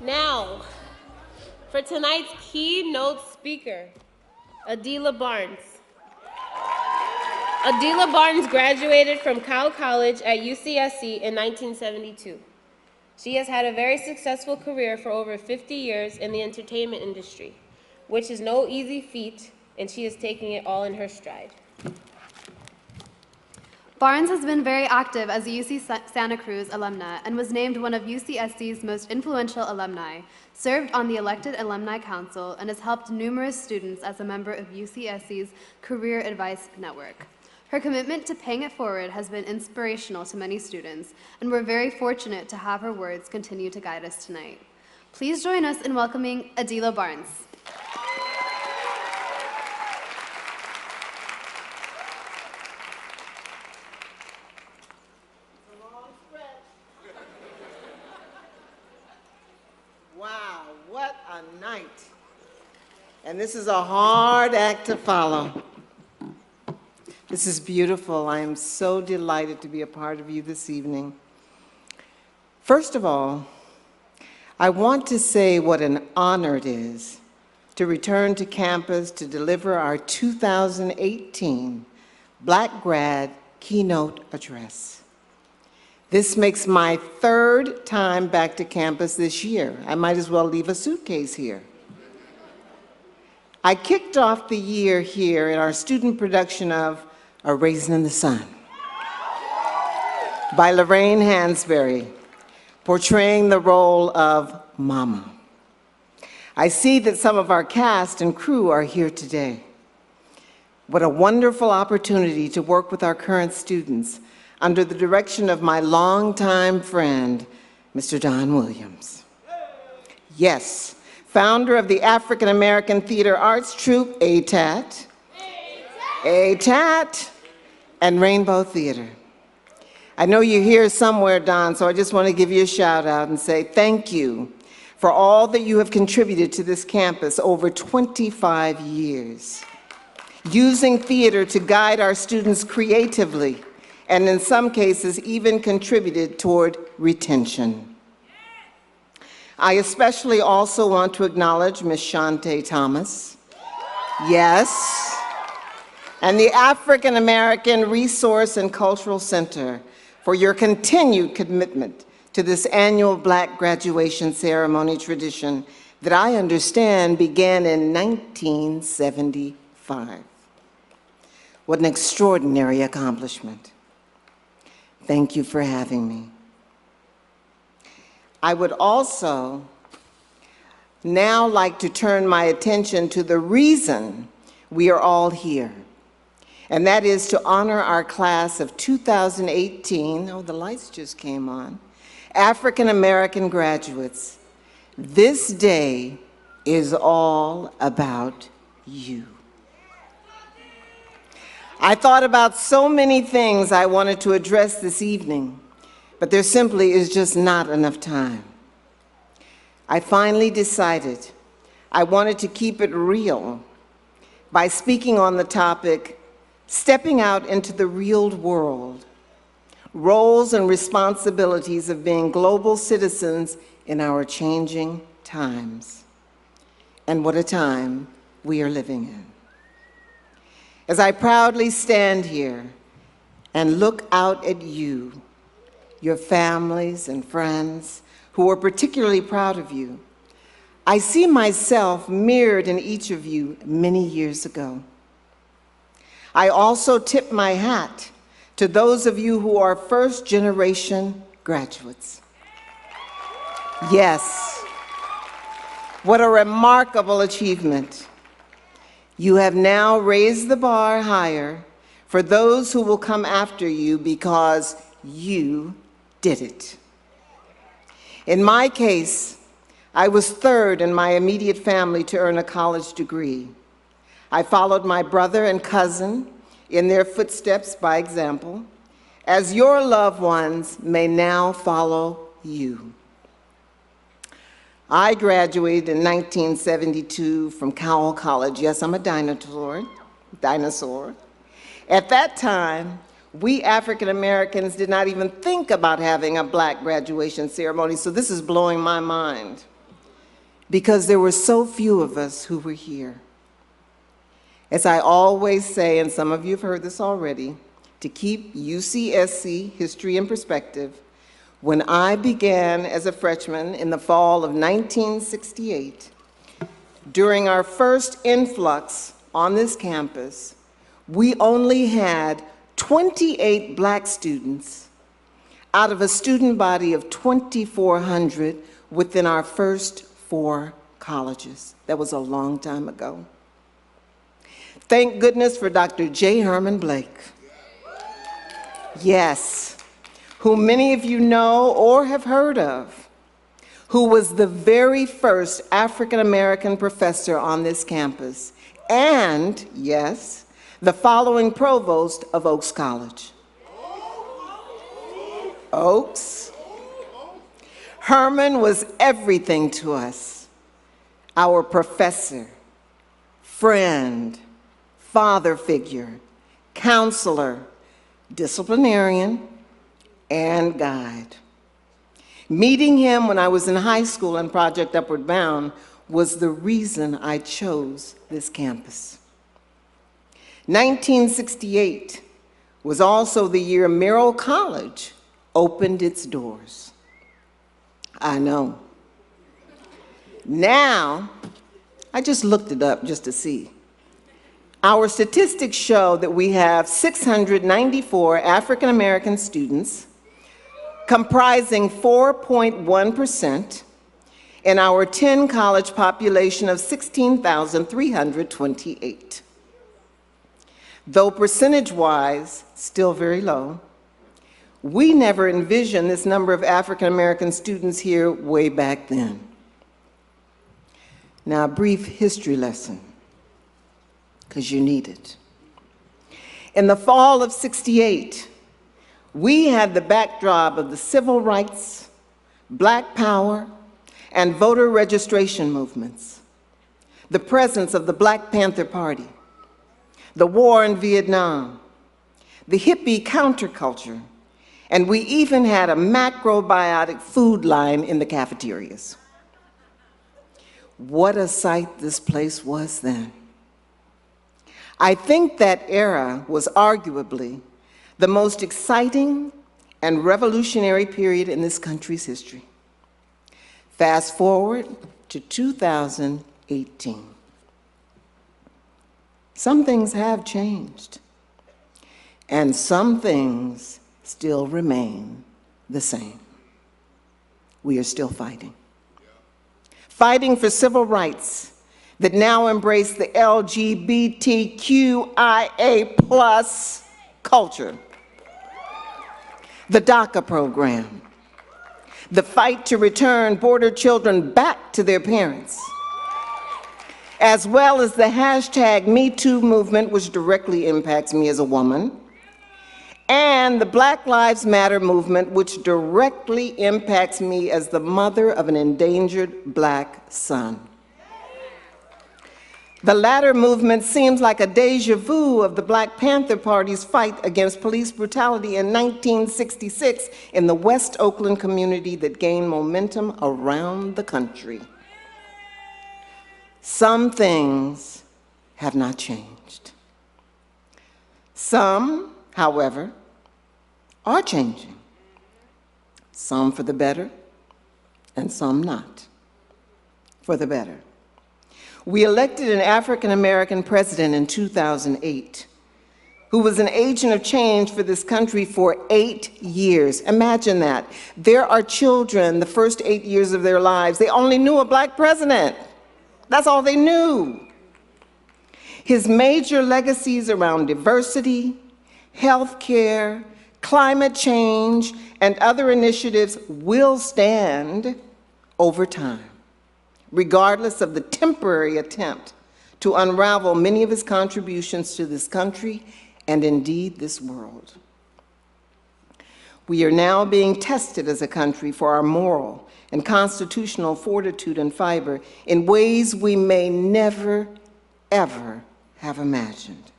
Now, for tonight's keynote speaker, Adilah Barnes. Adilah Barnes graduated from Cal College at UCSC in 1972. She has had a very successful career for over 50 years in the entertainment industry, which is no easy feat, and she is taking it all in her stride. Barnes has been very active as a UC Santa Cruz alumna and was named one of UCSC's most influential alumni, served on the elected alumni council, and has helped numerous students as a member of UCSC's Career Advice Network. Her commitment to paying it forward has been inspirational to many students, and we're very fortunate to have her words continue to guide us tonight. Please join us in welcoming Adilah Barnes. Wow, what a night. And this is a hard act to follow. This is beautiful. I am so delighted to be a part of you this evening. First of all, I want to say what an honor it is to return to campus to deliver our 2018 Black Grad Keynote Address. This makes my third time back to campus this year. I might as well leave a suitcase here. I kicked off the year here in our student production of A Raisin in the Sun by Lorraine Hansberry, portraying the role of Mama. I see that some of our cast and crew are here today. What a wonderful opportunity to work with our current students under the direction of my longtime friend, Mr. Don Williams. Yes, founder of the African American Theater Arts Troupe, ATAT, and Rainbow Theater. I know you're here somewhere, Don, so I just want to give you a shout out and say thank you for all that you have contributed to this campus over 25 years, using theater to guide our students creatively, and in some cases even contributed toward retention. I especially also want to acknowledge Ms. Shante Thomas, yes, and the African American Resource and Cultural Center for your continued commitment to this annual Black graduation ceremony tradition that I understand began in 1975. What an extraordinary accomplishment. Thank you for having me. I would also now like to turn my attention to the reason we are all here, and that is to honor our class of 2018, oh, the lights just came on, African American graduates. This day is all about you. I thought about so many things I wanted to address this evening, but there simply is just not enough time. I finally decided I wanted to keep it real by speaking on the topic, stepping out into the real world, roles and responsibilities of being global citizens in our changing times. And what a time we are living in. As I proudly stand here and look out at you, your families and friends who are particularly proud of you, I see myself mirrored in each of you many years ago. I also tip my hat to those of you who are first-generation graduates. Yes, what a remarkable achievement. You have now raised the bar higher for those who will come after you because you did it. In my case, I was third in my immediate family to earn a college degree. I followed my brother and cousin in their footsteps by example, as your loved ones may now follow you. I graduated in 1972 from Cal College. Yes, I'm a dinosaur. At that time, we African Americans did not even think about having a Black graduation ceremony, so this is blowing my mind. because there were so few of us who were here. As I always say, and some of you have heard this already, to keep UCSC history in perspective, when I began as a freshman in the fall of 1968, during our first influx on this campus, we only had 28 Black students out of a student body of 2,400 within our first 4 colleges. That was a long time ago. Thank goodness for Dr. J. Herman Blake. Yes, who many of you know or have heard of, who was the very first African-American professor on this campus, and, yes, the following provost of Oaks College. Oaks. Herman was everything to us: our professor, friend, father figure, counselor, disciplinarian, and guide. Meeting him when I was in high school and Project Upward Bound was the reason I chose this campus. 1968 was also the year Merrill College opened its doors. I know. Now, I just looked it up just to see. Our statistics show that we have 694 African American students, comprising 4.1%, in our 10 college population of 16,328. Though percentage-wise still very low, we never envisioned this number of African American students here way back then. Now, a brief history lesson, because you need it. In the fall of '68, we had the backdrop of the civil rights, Black Power, and voter registration movements, the presence of the Black Panther Party, the war in Vietnam, the hippie counterculture, and we even had a macrobiotic food line in the cafeterias. What a sight this place was then. I think that era was arguably the most exciting and revolutionary period in this country's history. Fast forward to 2018. Some things have changed, and some things still remain the same. We are still fighting. Fighting for civil rights that now embrace the LGBTQIA+ culture. The DACA program. The fight to return border children back to their parents. As well as the hashtag #MeToo movement, which directly impacts me as a woman. And the Black Lives Matter movement, which directly impacts me as the mother of an endangered Black son. The latter movement seems like a déjà vu of the Black Panther Party's fight against police brutality in 1966 in the West Oakland community that gained momentum around the country. Some things have not changed. Some, however, are changing. Some for the better, and some not for the better. We elected an African-American president in 2008 who was an agent of change for this country for 8 years. Imagine that. There are children, the first 8 years of their lives, they only knew a Black president. That's all they knew. His major legacies around diversity, health care, climate change, and other initiatives will stand over time, regardless of the temporary attempt to unravel many of his contributions to this country and indeed this world. We are now being tested as a country for our moral and constitutional fortitude and fiber in ways we may never, ever have imagined.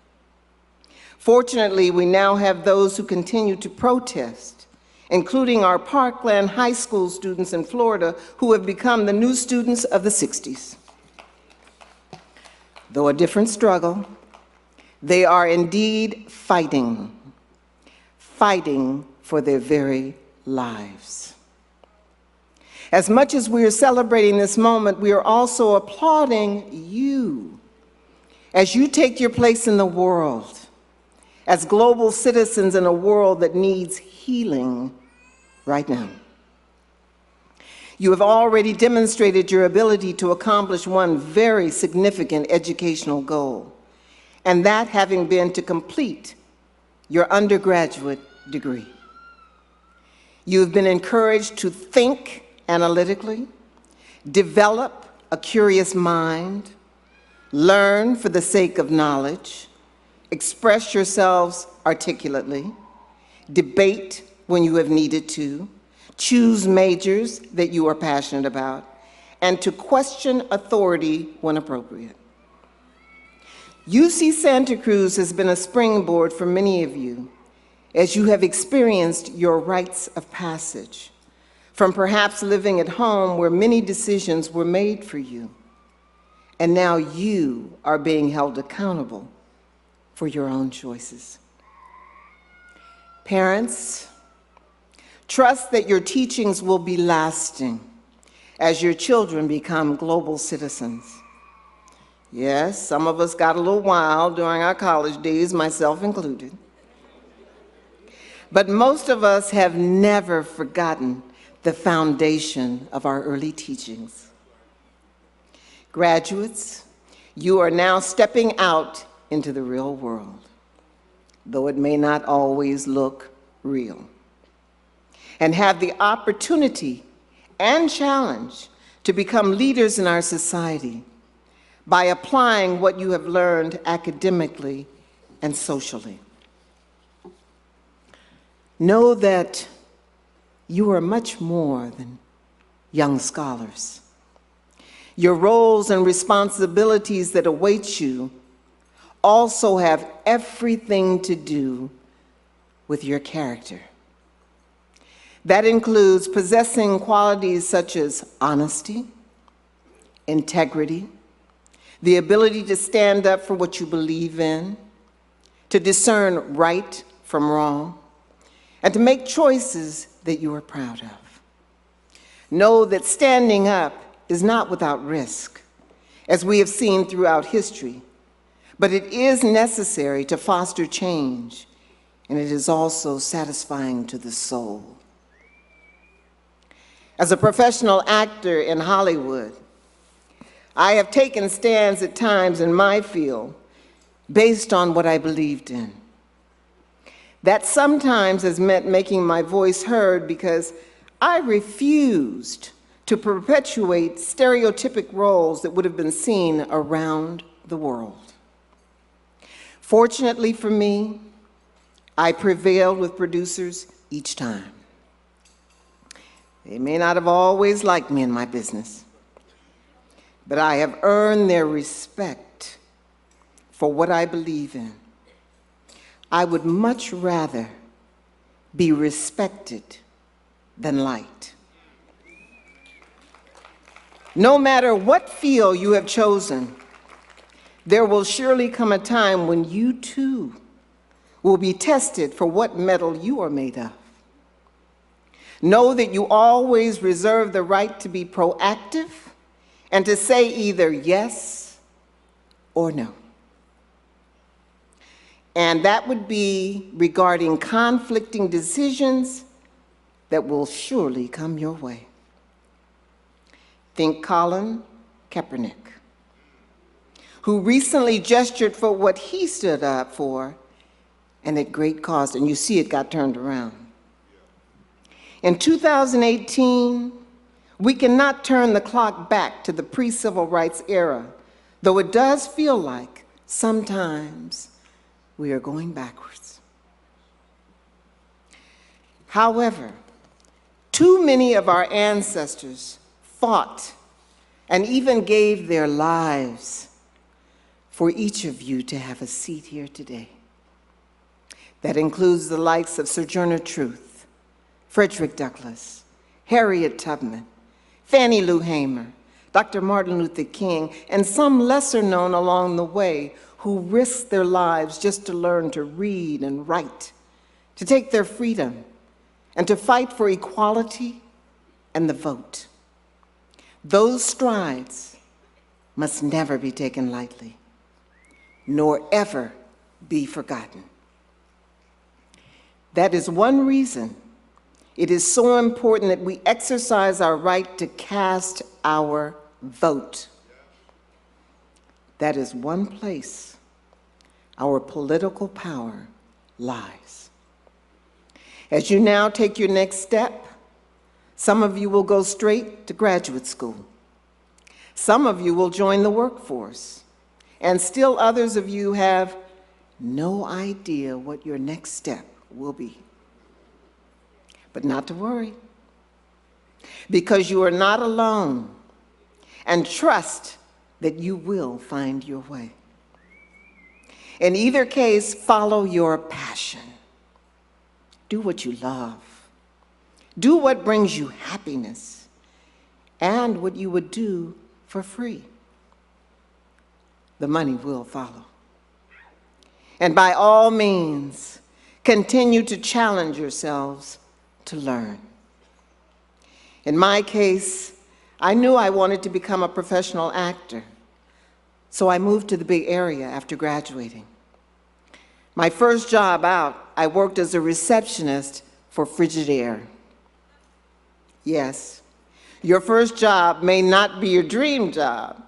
Fortunately, we now have those who continue to protest including our Parkland High School students in Florida who have become the new students of the 60s. Though a different struggle, they are indeed fighting for their very lives. As much as we are celebrating this moment, we are also applauding you as you take your place in the world, as global citizens in a world that needs healing right now. You have already demonstrated your ability to accomplish one very significant educational goal, and that having been to complete your undergraduate degree. You have been encouraged to think analytically, develop a curious mind, learn for the sake of knowledge, express yourselves articulately, debate when you have needed to, choose majors that you are passionate about, and to question authority when appropriate. UC Santa Cruz has been a springboard for many of you as you have experienced your rites of passage, from perhaps living at home where many decisions were made for you, and now you are being held accountable for your own choices. Parents, trust that your teachings will be lasting as your children become global citizens. Yes, some of us got a little wild during our college days, myself included. But most of us have never forgotten the foundation of our early teachings. Graduates, you are now stepping out into the real world, though it may not always look real, and have the opportunity and challenge to become leaders in our society by applying what you have learned academically and socially. Know that you are much more than young scholars. Your roles and responsibilities that await you also have everything to do with your character. That includes possessing qualities such as honesty, integrity, the ability to stand up for what you believe in, to discern right from wrong, and to make choices that you are proud of. Know that standing up is not without risk, as we have seen throughout history, but it is necessary to foster change, and it is also satisfying to the soul. As a professional actor in Hollywood, I have taken stands at times in my field based on what I believed in. That sometimes has meant making my voice heard because I refused to perpetuate stereotypic roles that would have been seen around the world. Fortunately for me, I prevailed with producers each time. They may not have always liked me in my business, but I have earned their respect for what I believe in. I would much rather be respected than liked. No matter what field you have chosen, there will surely come a time when you too will be tested for what metal you are made of. Know that you always reserve the right to be proactive and to say either yes or no. And that would be regarding conflicting decisions that will surely come your way. Think Colin Kaepernick, who recently gestured for what he stood up for, and at great cost, and you see it got turned around. In 2018, we cannot turn the clock back to the pre-civil rights era, though it does feel like sometimes we are going backwards. However, too many of our ancestors fought and even gave their lives for each of you to have a seat here today. That includes the likes of Sojourner Truth, Frederick Douglass, Harriet Tubman, Fannie Lou Hamer, Dr. Martin Luther King, and some lesser known along the way who risked their lives just to learn to read and write, to take their freedom, and to fight for equality and the vote. Those strides must never be taken lightly, nor ever be forgotten. That is one reason it is so important that we exercise our right to cast our vote. That is one place our political power lies. As you now take your next step, some of you will go straight to graduate school. Some of you will join the workforce, and still others of you have no idea what your next step will be. But not to worry, because you are not alone, and trust that you will find your way. In either case, follow your passion. Do what you love. Do what brings you happiness, and what you would do for free. The money will follow. And by all means, continue to challenge yourselves to learn. In my case, I knew I wanted to become a professional actor, so I moved to the Bay Area after graduating. My first job out, I worked as a receptionist for Frigidaire. Yes, your first job may not be your dream job,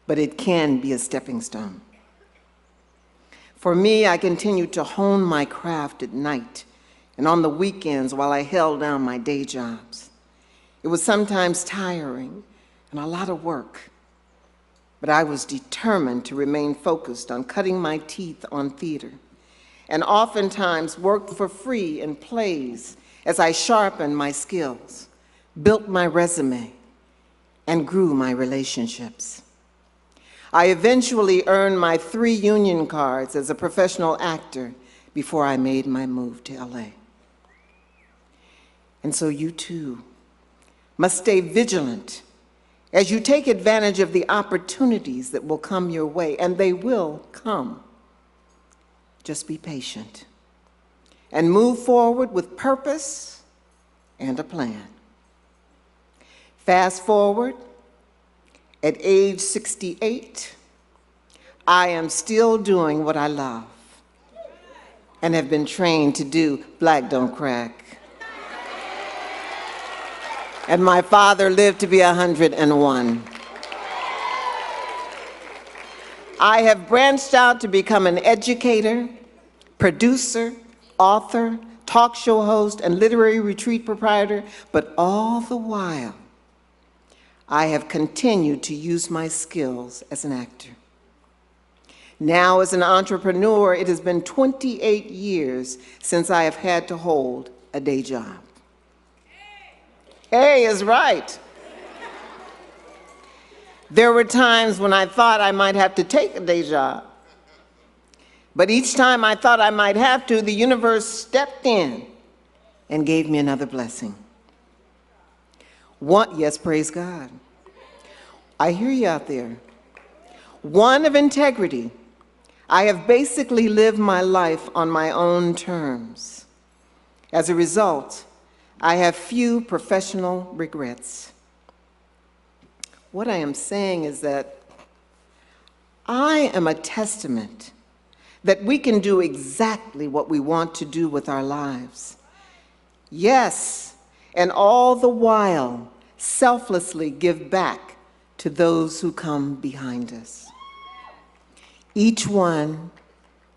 but it can be a stepping stone. For me, I continued to hone my craft at night and on the weekends while I held down my day jobs. It was sometimes tiring and a lot of work, but I was determined to remain focused on cutting my teeth on theater, and oftentimes worked for free in plays as I sharpened my skills, built my resume, and grew my relationships. I eventually earned my 3 union cards as a professional actor before I made my move to LA. And so you too must stay vigilant as you take advantage of the opportunities that will come your way, and they will come. Just be patient and move forward with purpose and a plan. Fast forward, at age 68, I am still doing what I love and have been trained to do. Black don't crack. And my father lived to be 101. I have branched out to become an educator, producer, author, talk show host, and literary retreat proprietor, but all the while, I have continued to use my skills as an actor. Now, as an entrepreneur, it has been 28 years since I have had to hold a day job. Hey is right. There were times when I thought I might have to take a day job. But each time I thought I might have to, the universe stepped in and gave me another blessing. Yes, praise God. I hear you out there. One of integrity. I have basically lived my life on my own terms. As a result, I have few professional regrets. What I am saying is that I am a testament that we can do exactly what we want to do with our lives. Yes, and all the while, selflessly give back to those who come behind us. Each one,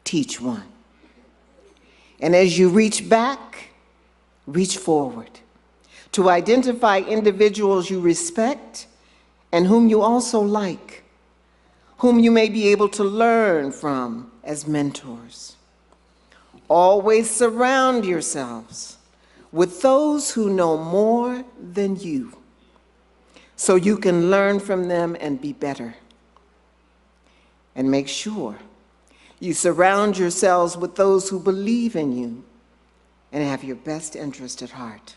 teach one. And as you reach back, reach forward to identify individuals you respect and whom you also like, whom you may be able to learn from as mentors. Always surround yourselves with those who know more than you, so you can learn from them and be better. And make sure you surround yourselves with those who believe in you and have your best interest at heart.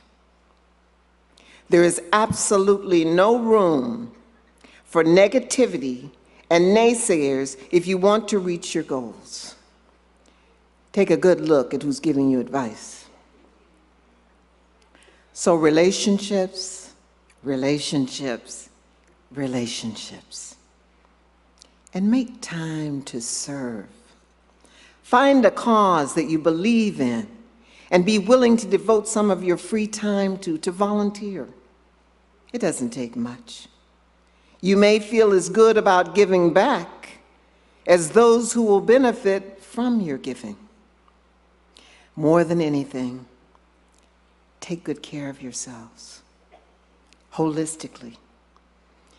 There is absolutely no room for negativity and naysayers if you want to reach your goals. Take a good look at who's giving you advice. So relationships, relationships, relationships. And make time to serve. Find a cause that you believe in and be willing to devote some of your free time to volunteer. It doesn't take much. You may feel as good about giving back as those who will benefit from your giving. More than anything, take good care of yourselves, holistically,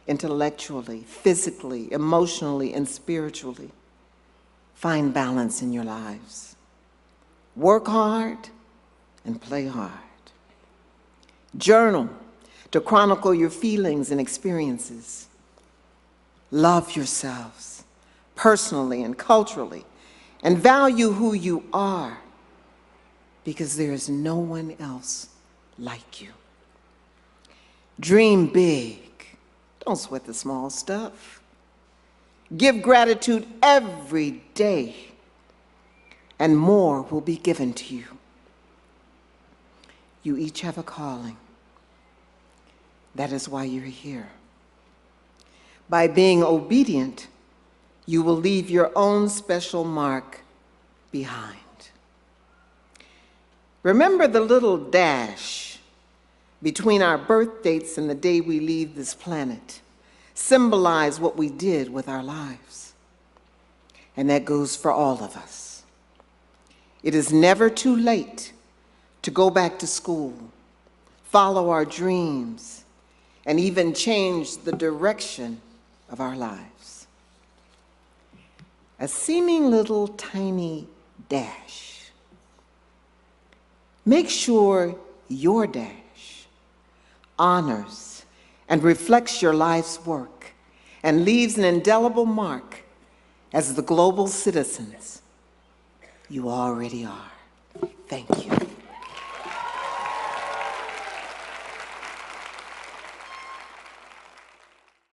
intellectually, physically, emotionally, and spiritually. Find balance in your lives. Work hard and play hard. Journal to chronicle your feelings and experiences. Love yourselves personally and culturally, and value who you are, because there is no one else like you. Dream big. Don't sweat the small stuff. Give gratitude every day, and more will be given to you. You each have a calling. That is why you're here. By being obedient, you will leave your own special mark behind. Remember the little dash between our birth dates and the day we leave this planet symbolize what we did with our lives. And that goes for all of us. It is never too late to go back to school, follow our dreams, and even change the direction of our lives. A seeming little tiny dash. Make sure your dash honors and reflects your life's work and leaves an indelible mark as the global citizens you already are. Thank you.